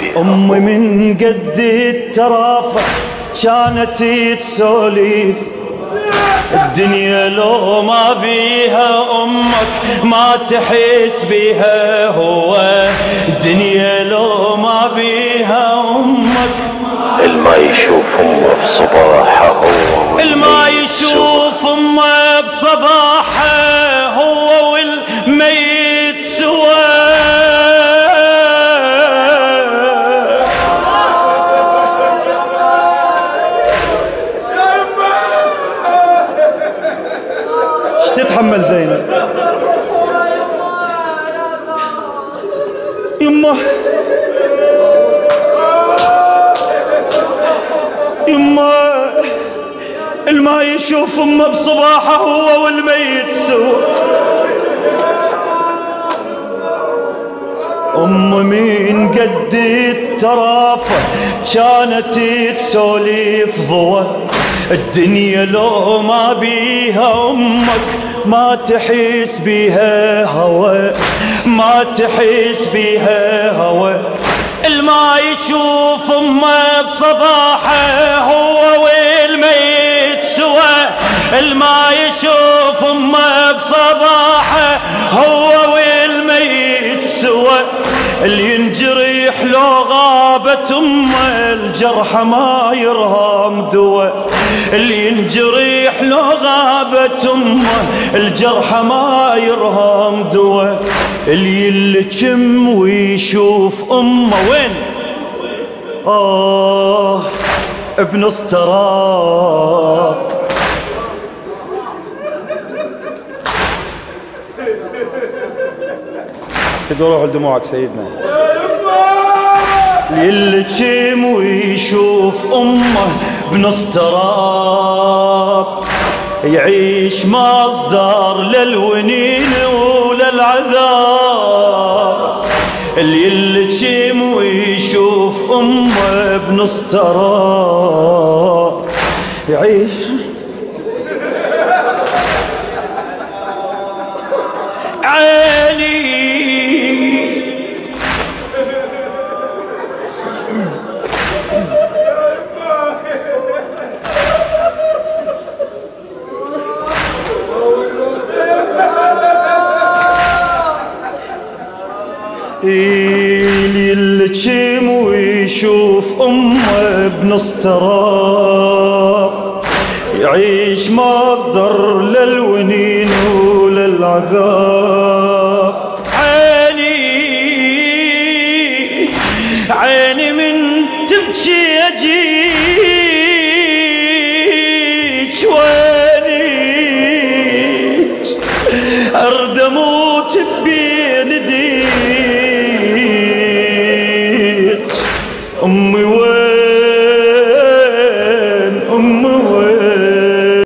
بيها. أمي من قد الترافة كانت تسوليف، الدنيا لو ما بيها أمك ما تحس بيها، هو الدنيا لو ما بيها أمك. الما يشوف أمه بصباحه هو الما يشوف أمه بصباحه هو والميت سوا. تتحمل زينب يمه يمه، الما يشوف امه بصباحه هو والميت سوا. أم من قد الترافة كانت تسوليف ضوى، الدنيا لو ما بيها أمك ما تحس بيها هوى، ما تحس بيها هوى. الما يشوف أمه بصباحه هو والميت سوا، الما يشوف أمه بصباحه هو والميت سوا. اللي ينجريح لو غابت أمه الجرح ما يرهم دوا، اللي ينجريح لو غابت أمه الجرح ما يرهم دوا. اللي يلجم ويشوف أمه وين ابن استراب. تقول روح لدموعك سيدنا. يلجم ويشوف أمه بنستراب، يعيش مصدر للونين وللعذاب. اللي يلجم ويشوف أمه بنستراب يعيش عيني. يلجم ويشوف أمه بنستراب، يعيش مصدر للونين وللعذاب. عيني من تبكي أجيك وينيك، أرد أموت بين ايديك. أمي